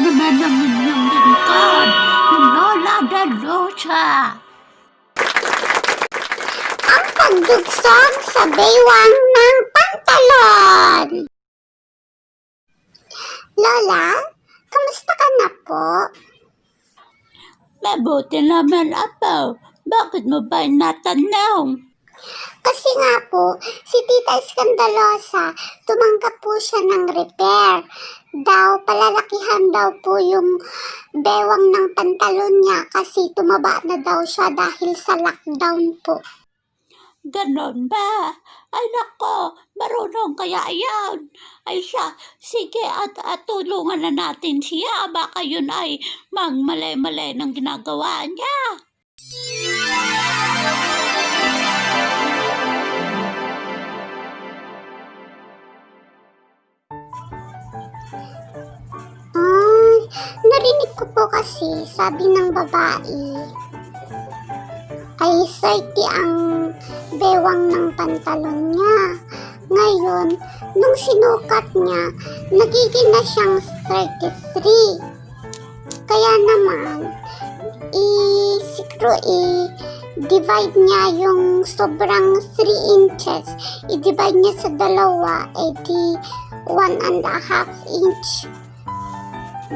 naman ang inyong lingkod, yung Lola Dalosa. Ang pagdugsong sa baywang ng pantalon. Lola, kamusta ka na po? Mabuti naman, Apo. Bakit mo ba natanong? Kasi nga po, si Tita Iska Dalosa, tumanggap po siya ng repair. Palalakihan daw po yung bewang ng pantalon niya kasi tumaba na daw siya dahil sa lockdown po. Ganon ba? Ay nako, marunong kaya yan. Ay siya, sige at tulungan na natin siya. Baka yun ay mangmali-mali ng ginagawa niya. Narinig ko po kasi sabi ng babae ay 30 ang bewang ng pantalon niya. Ngayon, nung sinukat niya, nagiging na siyang 33. Kaya naman, divide niya yung sobrang 3 inches. I-divide niya sa dalawa, di 1.5 inch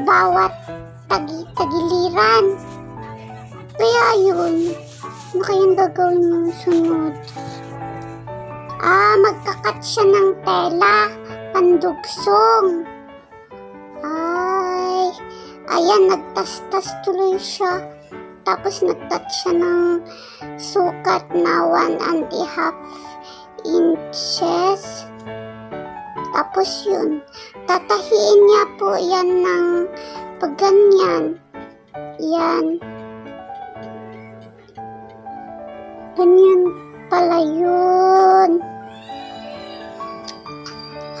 bawat tagiliran. Kaya yun, ano kayang gagawin yung sunod? Magkakat siya ng tela, pandugsong. Ayan, nagtastas tuloy siya. Tapos nagtat siya ng sukat na 1.5 inches. Tapos yun, tatahiin niya po yan ng pagganyan. Yan. Ganyan pala yun.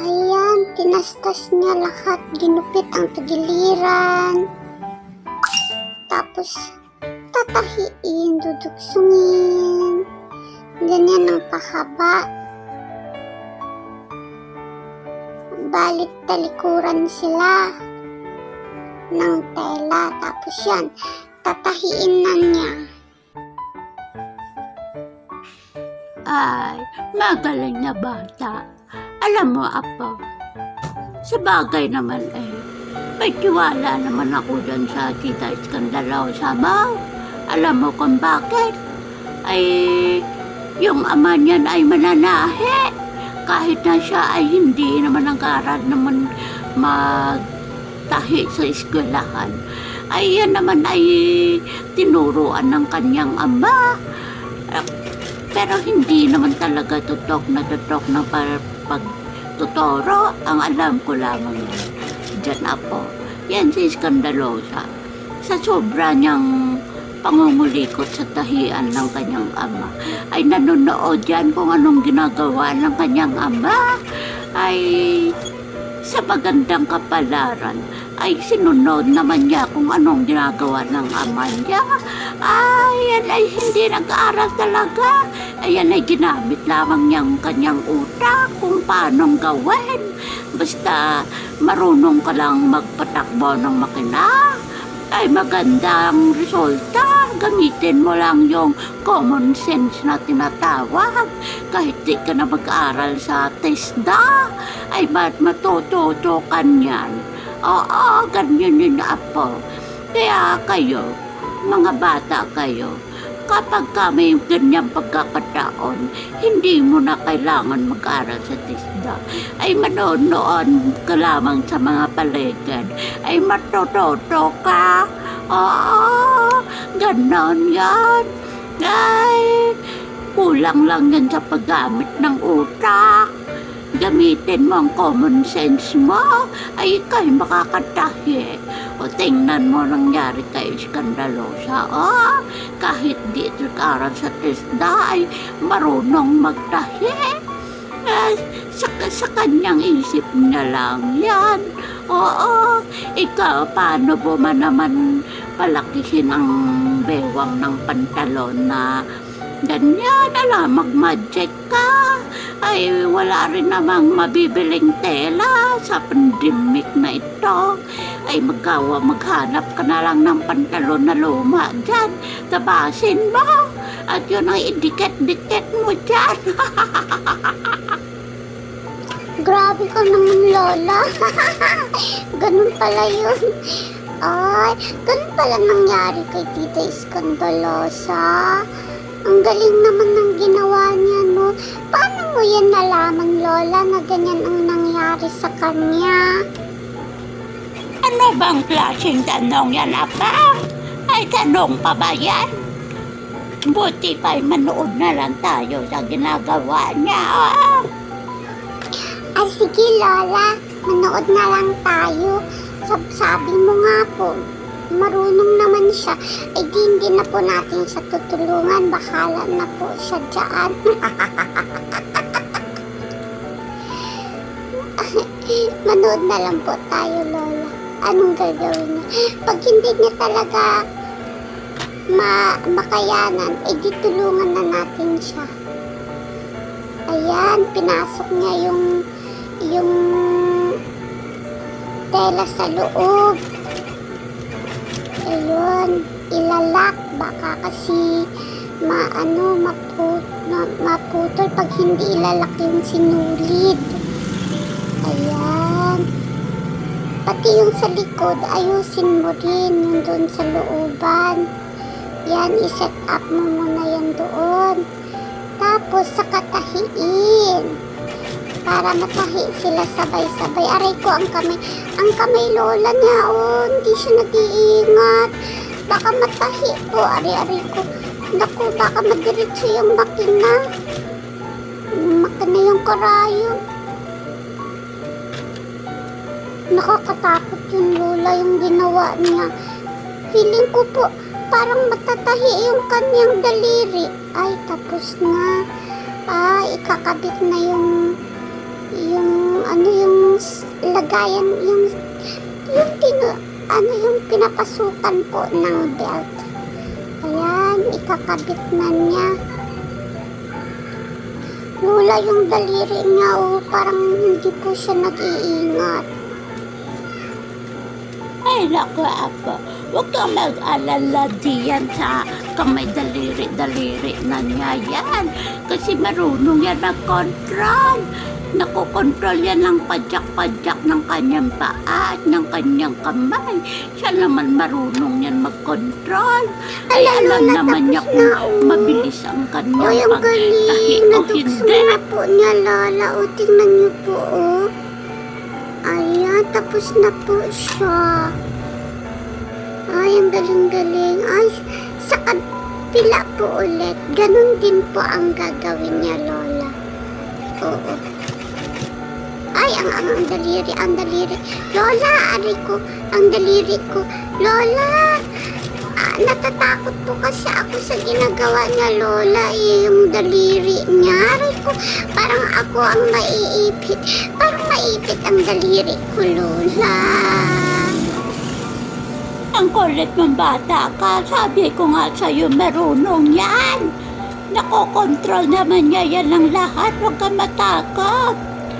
Ayan, tinastas niya lahat. Ginupit ang tagiliran. Tapos, tatahiin, dudugsungin. Ganyan ang pahaba. Balit talikuran sila ng tela. Tapos yan, tatahiin na niya. Ay, magaling na bata. Alam mo, Apo, sa bagay naman may tiwala naman ako dyan sa Tita Iska Dalosa mo. Alam mo kung bakit? Ay, yung ama niyan ay mananahi. Kahit na siya ay hindi naman nag-aral naman magtahi sa eskwelahan, ay yan naman ay tinuruan ng kanyang ama. Pero hindi naman talaga tutok na pagtuturo. Ang alam ko lamang yan. Diyan Apo. Yan si Iska Dalosa. Sa sobra niyang pangungulikot sa tahian ng kanyang ama, ay nanonood yan kung anong ginagawa ng kanyang ama, ay sa magandang kapalaran, ay sinunod naman niya kung anong ginagawa ng ama niya. Yan ay hindi nag-aaral talaga. Ayan ay ginamit lamang niyang kanyang utak kung paanong gawin. Basta marunong ka lang magpatakbo ng makina, ay magandang resulta. Gamitin mo lang yung common sense na tinatawag. Kahit di ka na mag-aral sa TESDA, ay matututukan yan. Oo, ganyan yun Apo. Kaya kayo, mga bata kayo, kapag may ganyang pagkakataon, hindi mo na kailangan mag-aral sa TESDA. Ay manonood ka lamang sa mga paligid, ay matututo ka. Oo, ganon yan. Ay, kulang lang yan sa paggamit ng utak. Gamitin mo ang common sense mo, ay ikaw'y makakatahi. O tingnan mo nangyari kay Iska Dalosa. Kahit di nag-aral sa TESDA, ay marunong magtahi. Sa kanyang isip niya lang yan. Oo, ikaw, paano mo man naman palakihin ang bewang ng pantalon na ganyan, mag-magic ka? Ay, wala rin namang mabibiling tela sa pandemic na ito. ay maghanap ka na lang ng pantalon na luma dyan. Tabasin mo. At yun ay idikit-dikit mo dyan. Grabe ka naman, Lola. Ganun pala yun. Ay, ganun pala nangyari kay Tita Iskandalosa. Ang galing naman ng ginawa niya, no? Paano mo yan nalaman, Lola, na ganyan ang nangyari sa kanya? Ano bang klaseng tanong yan, apa? Ay, tanong pa ba yan? Buti pa'y manood na lang tayo sa ginagawa niya. Oh. Ay, sige, Lola. Manood na lang tayo. Sabi mo nga po, marunong naman siya. Eh, hindi na po natin siya tutulungan. Bahala na po siya dyan. Manood na lang po tayo, Lola. Anong gagawin niya? Pag hindi niya talaga makayanan, eh di tulungan na natin siya. Ayan, pinasok niya yung tela sa loob. Ayun, ilalak. Baka kasi maputol pag hindi ilalak yung sinulid. Ayan. Pati yung sa likod, ayusin mo rin yung doon sa looban. Yan, iset up mo muna yan doon. Tapos, saka tahiin. Para matahi sila sabay-sabay. Aray ko, ang kamay Lola niya, oh, hindi siya nag-iingat. Baka matahi po, aray ko. Naku, baka madiretso yung makina. Yung makina yung karayong. Nakakatakot yung Lola, yung ginawa niya. Feeling ko po, parang matatahi yung kanyang daliri. Ay, tapos na. Ay, ikakabit na yung lagayan, yung pinapasukan po ng belt. Ayan, ikakabit na niya. Lola, yung daliri niya, oh, parang hindi po siya nag-iingat. Ay, naku, apa. Huwag kang mag-alala diyan sa kamay daliri-daliri na niya yan. Kasi marunong yan mag-control. Nakokontrol yan ng padyak-padyak ng kanyang paa at ng kanyang kamay. Siya naman marunong yan mag-control. Ay, alam naman niya kung mabilis ang kanyang pagtahi o hindi. Na po niya, Lola. O, tingnan niyo po, oh. Ayan, tapos na po siya. Ay, ang galing-galing. Ay, sa kabila po ulit. Ganon din po ang gagawin niya, Lola. Oo. Ay, ang daliri. Lola, aray ko, ang daliri ko. Lola, natatakot po kasi ako sa ginagawa niya, Lola. Yung daliri niya, aray ko, parang ako ang maiipit. Parang maipit ang daliri ko, Lola. Ang kulit mong bata ka. Sabi ko nga sa'yo, marunong yan. Nakokontrol naman niya yan ang lahat. Huwag kang matakot.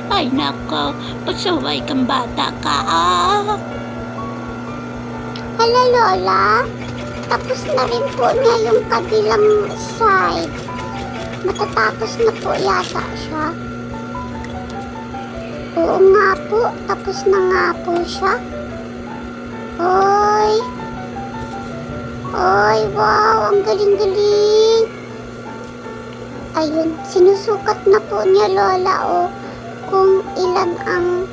Ay, nako. Pasaway kang bata ka, ah. Hala, Lola. Tapos na rin po niya yung kabilang side. Matatapos na po yata siya. Oo nga po. Tapos na nga po siya. Oy, wow, ang galing-galing. Ayun, sinusukat na po niya, Lola, oh, kung ilan ang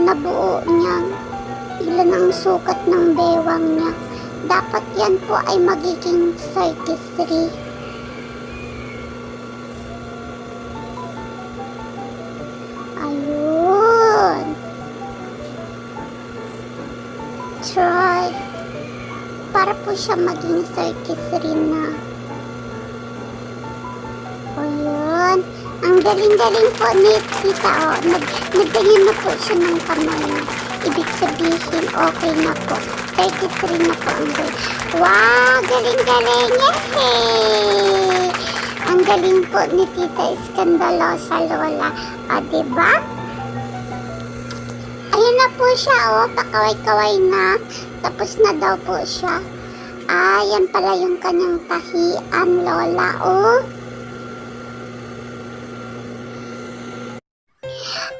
nabuo niya, ilan ang sukat ng bewang niya. Dapat yan po ay magiging 33. Ayun. Try. Para po siya maging 33 na. O yun. Ang galing-galing po ni Tita. O, nagganyan na po siya ng kamay. Ibig sabihin, okay na po. 33 na po ang galing. Wow! Galing-galing! Yay! Ang galing po ni Tita Iskandalosa, Lola. O, diba? Ayan na po siya, oh. Pakaway-kaway na. Tapos na daw po siya. Yan pala yung kanyang tahian, Lola, oh.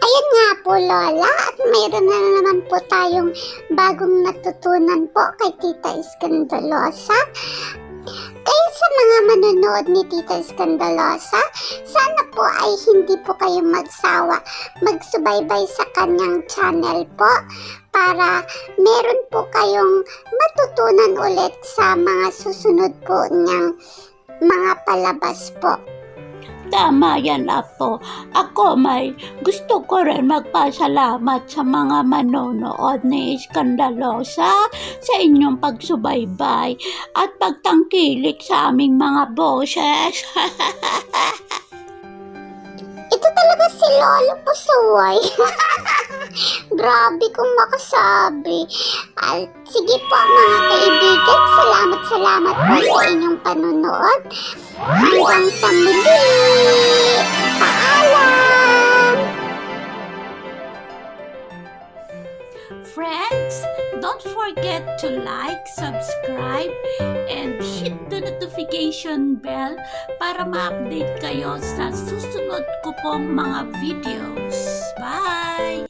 Ayan nga po, Lola. At mayroon na naman po tayong bagong natutunan po kay Tita Iskandalosa. Kaya sa mga manonood ni Tita Iskandalosa, sana po ay hindi po kayo magsawa magsubaybay sa kanyang channel po para meron po kayong matutunan ulit sa mga susunod po niyang mga palabas po. Tama yan, Apo. Ako may gusto ko rin magpasalamat sa mga manonood ni Iskandalosa sa inyong pagsubaybay at pagtangkilik sa aming mga boses. Ito talaga si Lolo Pusuway. Grabe kung makasabi. Sige po mga kaibigan, salamat po sa inyong panunood. Hanggang sa muli. Paalam! Friends, don't forget to like, subscribe, and hit the notification bell para ma-update kayo sa susunod ko pong mga videos. Bye!